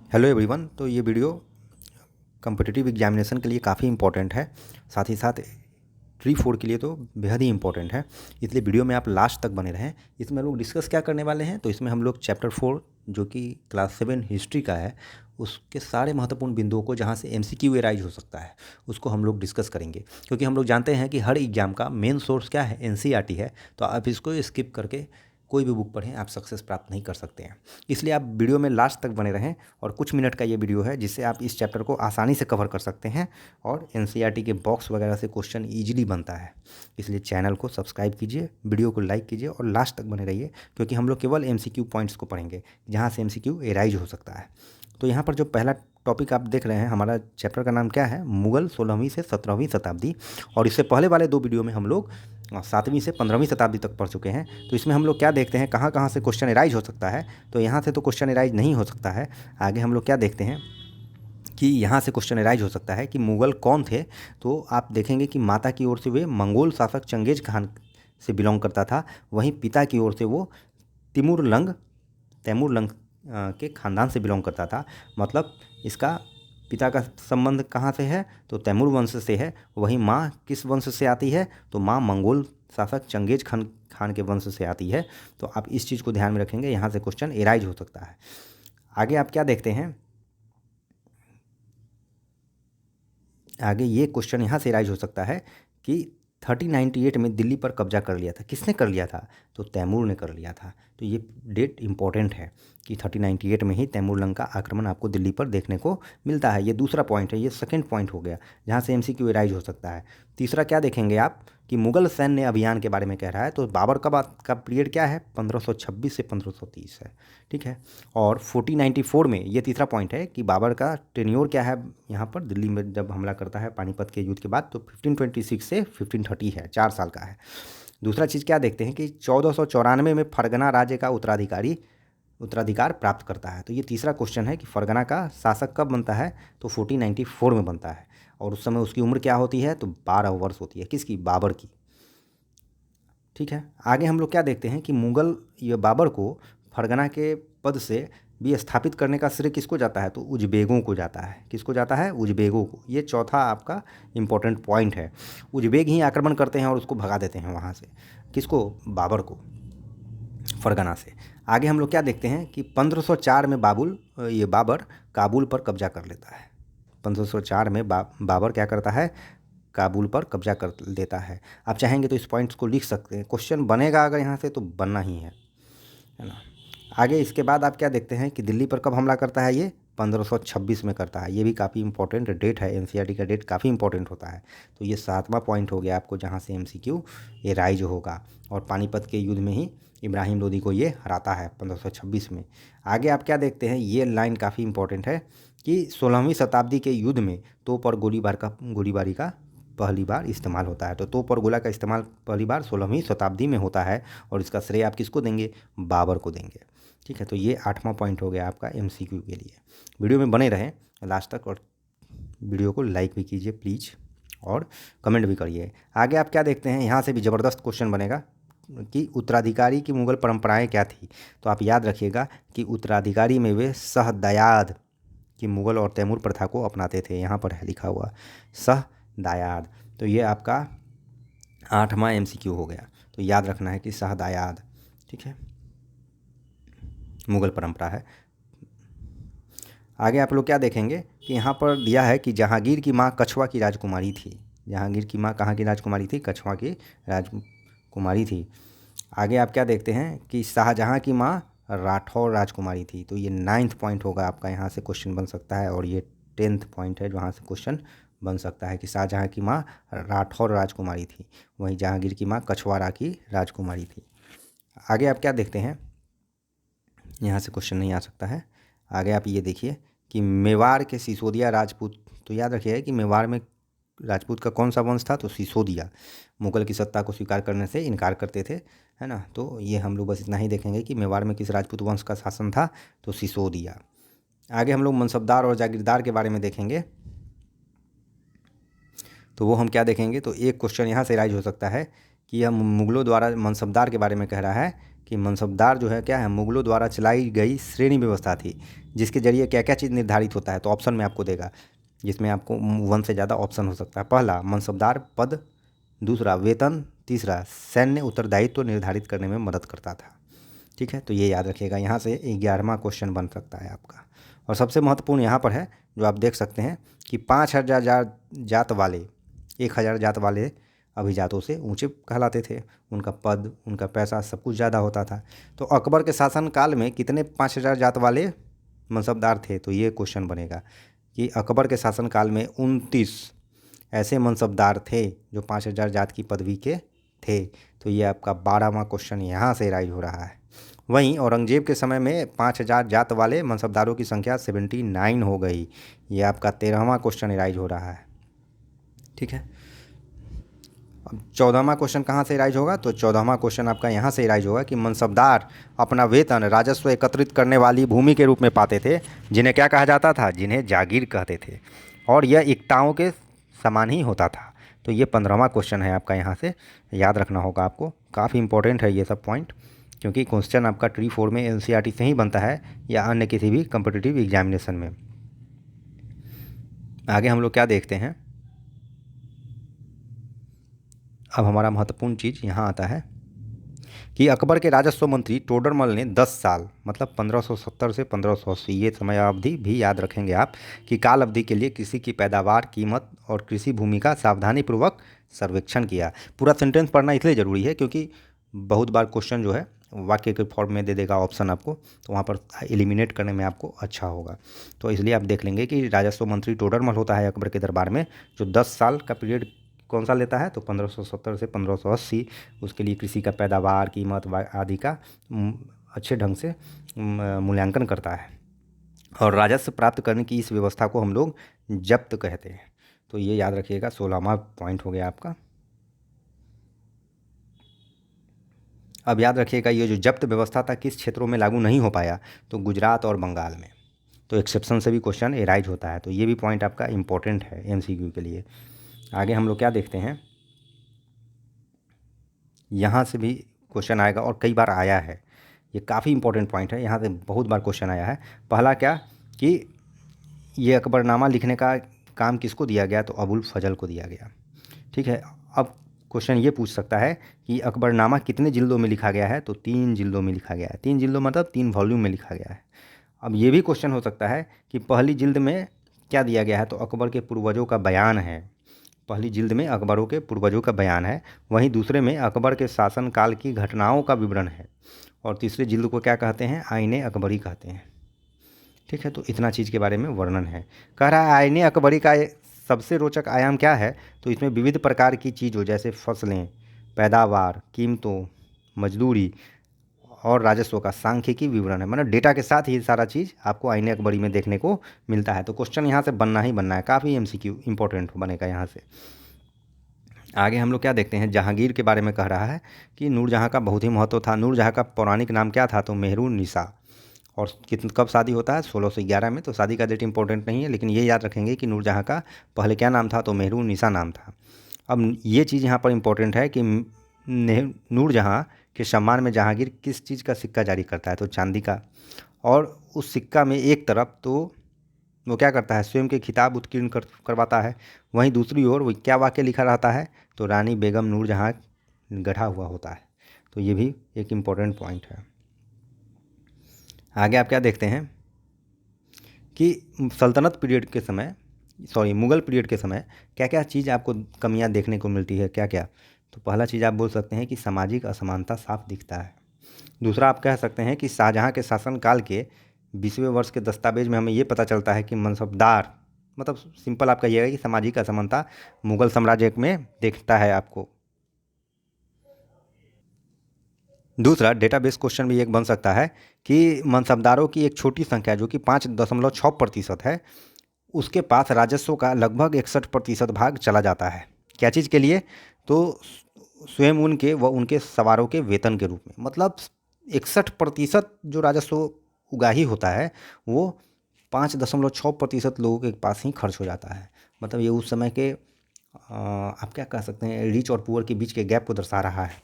Hello everyone. तो ये video competitive examination के लिए काफ़ी इंपॉर्टेंट है, साथ ही साथ ट्री 4 के लिए तो बेहद ही इंपॉर्टेंट है। इसलिए वीडियो में आप लास्ट तक बने रहें। इसमें लोग डिस्कस क्या करने वाले हैं, तो इसमें हम लोग चैप्टर 4 जो कि क्लास 7 हिस्ट्री का है, उसके सारे महत्वपूर्ण बिंदुओं को जहाँ से एमसीक्यू एराइज हो सकता है उसको हम लोग डिस्कस करेंगे। क्योंकि हम लोग जानते हैं कि हर एग्जाम का मेन सोर्स क्या है, एनसीईआरटी है। तो आप इसको स्किप करके कोई भी बुक पढ़ें, आप सक्सेस प्राप्त नहीं कर सकते हैं। इसलिए आप वीडियो में लास्ट तक बने रहें। और कुछ मिनट का ये वीडियो है जिससे आप इस चैप्टर को आसानी से कवर कर सकते हैं और एनसीईआरटी के बॉक्स वगैरह से क्वेश्चन ईजिली बनता है। इसलिए चैनल को सब्सक्राइब कीजिए, वीडियो को लाइक कीजिए और लास्ट तक बने रहिए, क्योंकि हम लोग केवल एमसीक्यू पॉइंट्स को पढ़ेंगे जहाँ से एमसीक्यू एराइज हो सकता है। तो यहाँ पर जो पहला टॉपिक आप देख रहे हैं, हमारा चैप्टर का नाम क्या है, मुगल 16वीं से 17वीं शताब्दी। और इससे पहले वाले दो वीडियो में हम लोग 7वीं से 15वीं शताब्दी तक पढ़ चुके हैं। तो इसमें हम लोग क्या देखते हैं, कहाँ कहाँ से क्वेश्चन एराइज हो सकता है। तो यहाँ से तो क्वेश्चन एराइज नहीं हो सकता है। आगे हम लोग क्या देखते हैं कि यहाँ से क्वेश्चन एराइज हो सकता है कि मुग़ल कौन थे। तो आप देखेंगे कि माता की ओर से वे मंगोल शासक चंगेज खान से बिलोंग करता था, वहीं पिता की ओर से वो तैमूर लंग के ख़ानदान से बिलोंग करता था। मतलब इसका पिता का संबंध कहाँ से है, तो तैमूर वंश से है। वहीं माँ किस वंश से आती है, तो माँ मंगोल शासक चंगेज खान के वंश से आती है। तो आप इस चीज़ को ध्यान में रखेंगे, यहाँ से क्वेश्चन एराइज हो सकता है। आगे आप क्या देखते हैं, आगे ये क्वेश्चन यहाँ से राइज हो सकता है कि 1398 में दिल्ली पर कब्जा कर लिया था, किसने कर लिया था, तो तैमूर ने कर लिया था। तो ये डेट इंपॉर्टेंट है कि 1398 में ही तैमूर लंग का आक्रमण आपको दिल्ली पर देखने को मिलता है। ये दूसरा पॉइंट है, ये सेकंड पॉइंट हो गया जहाँ से एमसीक्यू राइज हो सकता है। तीसरा क्या देखेंगे आप कि मुगल सैन्य अभियान के बारे में कह रहा है। तो बाबर का बात का पीरियड क्या है, 1526 से 1530 है, ठीक है। और 1494 में, ये तीसरा पॉइंट है कि बाबर का टेन्योर क्या है यहाँ पर दिल्ली में जब हमला करता है पानीपत के युद्ध के बाद, तो 1526 से 1530 है, 4 साल का है। दूसरा चीज़ क्या देखते हैं कि 1494 में फरगना राज्य का उत्तराधिकार प्राप्त करता है। तो ये तीसरा क्वेश्चन है कि फरगना का शासक कब बनता है, तो 1494 में बनता है। और उस समय उसकी उम्र क्या होती है, तो 12 वर्ष होती है, किसकी, बाबर की, ठीक है। आगे हम लोग क्या देखते हैं कि मुगल ये बाबर को फरगना के पद से भी स्थापित करने का श्रेय किसको जाता है, तो उजबेगों को जाता है। किसको जाता है, उजबेगों को। ये चौथा आपका इंपॉर्टेंट पॉइंट है। उजबेग ही आक्रमण करते हैं और उसको भगा देते हैं वहाँ से, किसको, बाबर को, फरगना से। आगे हम लोग क्या देखते हैं कि 1504 में बाबर काबुल पर कब्जा कर लेता है। 1504 में बाबर क्या करता है, काबुल पर कब्जा कर लेता है। आप चाहेंगे तो इस पॉइंट्स को लिख सकते हैं, क्वेश्चन बनेगा अगर यहाँ से तो बनना ही है ना। आगे इसके बाद आप क्या देखते हैं कि दिल्ली पर कब हमला करता है, ये 1526 में करता है। ये भी काफ़ी इंपॉर्टेंट डेट है, एनसीईआरटी का डेट काफ़ी इंपॉर्टेंट होता है। तो ये 7वां पॉइंट हो गया आपको जहाँ से एमसीक्यू ये राइज होगा। और पानीपत के युद्ध में ही इब्राहिम लोदी को ये हराता है 1526 में। आगे आप क्या देखते हैं, ये लाइन काफ़ी इंपॉर्टेंट है कि 16वीं शताब्दी के युद्ध में तोप और गोलीबारी का पहली बार इस्तेमाल होता है। तो तोप और गोला का इस्तेमाल पहली बार 16वीं शताब्दी में होता है और इसका श्रेय आप किसको देंगे, बाबर को देंगे, ठीक है। तो ये 8वां पॉइंट हो गया आपका एमसीक्यू के लिए। वीडियो में बने रहें लास्ट तक और वीडियो को लाइक भी कीजिए प्लीज़ और कमेंट भी करिए। आगे आप क्या देखते हैं, यहाँ से भी ज़बरदस्त क्वेश्चन बनेगा कि उत्तराधिकारी की मुगल परंपराएं क्या थी। तो आप याद रखिएगा कि उत्तराधिकारी में वे सहदायाद की मुगल और तैमूर प्रथा को अपनाते थे। यहाँ पर है लिखा हुआ सहदायाद। तो ये आपका 8वां एमसीक्यू हो गया। तो याद रखना है कि सहदायाद, ठीक है, मुगल परंपरा है। आगे आप लोग क्या देखेंगे कि यहाँ पर दिया है कि जहांगीर की माँ कछवा की राजकुमारी थी। जहांगीर की माँ कहाँ की राजकुमारी थी, कछवा की राजकुमारी थी। आगे आप क्या देखते हैं कि शाहजहाँ की माँ राठौर राजकुमारी थी। तो ये 9th पॉइंट होगा आपका, यहाँ से क्वेश्चन बन सकता है। और ये 10th पॉइंट है जहाँ से क्वेश्चन बन सकता है कि शाहजहाँ की माँ राठौर राजकुमारी थी, वहीं जहांगीर की माँ कछवारा की राजकुमारी थी। आगे आप क्या देखते हैं, यहाँ से क्वेश्चन नहीं आ सकता है। आगे आप ये देखिए कि मेवाड़ के सिसोदिया राजपूत। तो याद रखिए कि मेवाड़ में राजपूत का कौन सा वंश था, तो सिसोदिया। मुगल की सत्ता को स्वीकार करने से इनकार करते थे, है ना। तो ये हम लोग बस इतना ही देखेंगे कि मेवाड़ में किस राजपूत वंश का शासन था, तो सिसोदिया। आगे हम लोग मनसबदार और जागीरदार के बारे में देखेंगे। तो वो हम क्या देखेंगे, तो एक क्वेश्चन यहाँ से राइज हो सकता है कि यह मुगलों द्वारा मनसबदार के बारे में कह रहा है कि मनसबदार जो है क्या है, मुगलों द्वारा चलाई गई श्रेणी व्यवस्था थी जिसके जरिए क्या क्या चीज़ निर्धारित होता है। तो ऑप्शन में आपको देगा, जिसमें आपको 1 से ज़्यादा ऑप्शन हो सकता है। पहला मनसबदार पद, दूसरा वेतन, तीसरा सैन्य उत्तरदायित्व निर्धारित करने में मदद करता था। ठीक है, तो ये याद रखिएगा, यहाँ से 11वां क्वेश्चन बन सकता है आपका। और सबसे महत्वपूर्ण यहाँ पर है जो आप देख सकते हैं कि 5000 जात वाले 1000 जात वाले अभिजातों से ऊंचे कहलाते थे। उनका पद, उनका पैसा सब कुछ ज़्यादा होता था। तो अकबर के शासनकाल में कितने 5000 जात वाले मनसबदार थे? तो ये क्वेश्चन बनेगा कि अकबर के शासनकाल में 29 ऐसे मनसबदार थे जो 5000 जात की पदवी के थे। तो ये आपका 12वां क्वेश्चन यहाँ से राइज हो रहा है। वहीं औरंगजेब के समय में 5000 जात वाले मनसबदारों की संख्या 79 हो गई। ये आपका 13वां क्वेश्चन राइज हो रहा है। ठीक है, अब 14वां क्वेश्चन कहाँ से राइज होगा? तो 14वां क्वेश्चन आपका यहाँ से राइज होगा कि मनसबदार अपना वेतन राजस्व एकत्रित करने वाली भूमि के रूप में पाते थे, जिन्हें क्या कहा जाता था? जिन्हें जागीर कहते थे, और यह इक्ताओं के समान ही होता था। तो ये 15वां क्वेश्चन है आपका, यहाँ से याद रखना होगा आपको। काफ़ी इंपॉर्टेंट है ये सब पॉइंट, क्योंकि क्वेश्चन आपका ट्री 4 में एनसीईआरटी से ही बनता है या अन्य किसी भी कम्पिटिटिव एग्जामिनेशन में। आगे हम लोग क्या देखते हैं, अब हमारा महत्वपूर्ण चीज़ यहाँ आता है कि अकबर के राजस्व मंत्री टोडरमल ने 10 साल मतलब 1570 से 1580, ये समय अवधि भी याद रखेंगे आप, कि काल अवधि के लिए कृषि की पैदावार, कीमत और कृषि भूमि का सावधानीपूर्वक सर्वेक्षण किया। पूरा सेंटेंस पढ़ना इसलिए ज़रूरी है क्योंकि बहुत बार क्वेश्चन जो है वाक्य के फॉर्म में दे देगा ऑप्शन आपको, तो वहाँ पर एलिमिनेट करने में आपको अच्छा होगा। तो इसलिए आप देख लेंगे कि राजस्व मंत्री टोडरमल होता है अकबर के दरबार में, जो 10 साल का पीरियड कौन सा लेता है? तो 1570 से 1580। उसके लिए कृषि का पैदावार, कीमत आदि का अच्छे ढंग से मूल्यांकन करता है। और राजस्व प्राप्त करने की इस व्यवस्था को हम लोग जब्त कहते हैं। तो ये याद रखिएगा, 16वां पॉइंट हो गया आपका। अब याद रखिएगा, ये जो जब्त व्यवस्था था किस क्षेत्रों में लागू नहीं हो पाया? तो गुजरात और बंगाल में। तो एक्सेप्शन से भी क्वेश्चन एराइज होता है, तो ये भी पॉइंट आपका इंपॉर्टेंट है एमसीक्यू के लिए। आगे हम लोग क्या देखते हैं, यहाँ से भी क्वेश्चन आएगा और कई बार आया है। ये काफ़ी इंपॉर्टेंट पॉइंट है, यहाँ से बहुत बार क्वेश्चन आया है। पहला क्या कि ये अकबरनामा लिखने का काम किसको दिया गया? तो अबुल फजल को दिया गया। ठीक है, अब क्वेश्चन ये पूछ सकता है कि अकबरनामा कितने जिल्दों में लिखा गया है? तो 3 जिल्दों में लिखा गया है। 3 जिल्दों मतलब 3 वॉल्यूम में लिखा गया है। अब ये भी क्वेश्चन हो सकता है कि पहली जिल्द में क्या दिया गया है? तो अकबर के पूर्वजों का बयान है। पहली जिल्द में अकबरों के पूर्वजों का बयान है, वहीं दूसरे में अकबर के शासनकाल की घटनाओं का विवरण है, और तीसरे जिल्द को क्या कहते हैं? आईने अकबरी कहते हैं। ठीक है, तो इतना चीज़ के बारे में वर्णन है। कह रहा है आईने अकबरी का सबसे रोचक आयाम क्या है? तो इसमें विविध प्रकार की चीज़ों जैसे फसलें, पैदावार, कीमतों, मजदूरी और राजस्व का सांख्यिकी विवरण है। मतलब डेटा के साथ ये सारा चीज़ आपको आईने अकबरी में देखने को मिलता है। तो क्वेश्चन यहाँ से बनना ही बनना है, काफ़ी एमसीक्यू इंपॉर्टेंट बनेगा यहाँ से। आगे हम लोग क्या देखते हैं, जहांगीर के बारे में कह रहा है कि नूरजहाँ का बहुत ही महत्व था। नूरजहाँ का पौराणिक नाम क्या था? तो मेहरुन निसा। और कब शादी होता है? 1611 में। तो शादी का डेट इंपॉर्टेंट नहीं है, लेकिन ये याद रखेंगे कि नूरजहाँ का पहले क्या नाम था? तो मेहरुन निसा नाम था। अब ये चीज़ यहाँ पर इंपॉर्टेंट है कि नूरजहाँ के सम्मान में जहांगीर किस चीज़ का सिक्का जारी करता है? तो चांदी का। और उस सिक्का में एक तरफ तो वो क्या करता है? स्वयं के खिताब उत्कीर्ण करवाता है, वहीं दूसरी ओर वो क्या वाक्य लिखा रहता है? तो रानी बेगम नूरजहाँ गढ़ा हुआ होता है। तो ये भी एक इम्पोर्टेंट पॉइंट है। आगे आप क्या देखते हैं कि सल्तनत पीरियड के समय, मुग़ल पीरियड के समय क्या क्या चीज़ आपको कमियां देखने को मिलती है? क्या क्या? तो पहला चीज़ आप बोल सकते हैं कि सामाजिक असमानता साफ दिखता है। दूसरा आप कह सकते हैं कि शाहजहाँ के शासनकाल के 20वें वर्ष के दस्तावेज में हमें ये पता चलता है कि मनसबदार, मतलब सिंपल आपका ये है कि सामाजिक असमानता मुग़ल साम्राज्य में देखता है आपको। दूसरा डेटाबेस क्वेश्चन भी एक बन सकता है कि मनसबदारों की एक छोटी संख्या जो कि 5.6% है, उसके पास राजस्व का लगभग 61% भाग चला जाता है। क्या चीज़ के लिए? तो स्वयं उनके व उनके सवारों के वेतन के रूप में। मतलब 61% जो राजस्व उगाही होता है वो 5.6% लोगों के पास ही खर्च हो जाता है। मतलब ये उस समय के आप क्या कह सकते हैं, रिच और पुअर के बीच के गैप को दर्शा रहा है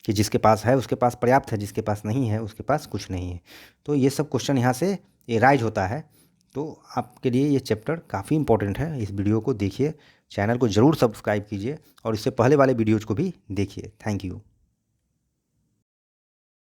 कि जिसके पास है उसके पास पर्याप्त है, जिसके पास नहीं है उसके पास कुछ नहीं है। तो ये सब क्वेश्चन यहाँ से ये राइज होता है। तो आपके लिए ये चैप्टर काफ़ी इंपॉर्टेंट है। इस वीडियो को देखिए, चैनल को ज़रूर सब्सक्राइब कीजिए और इससे पहले वाले वीडियोज़ को भी देखिए। Thank you.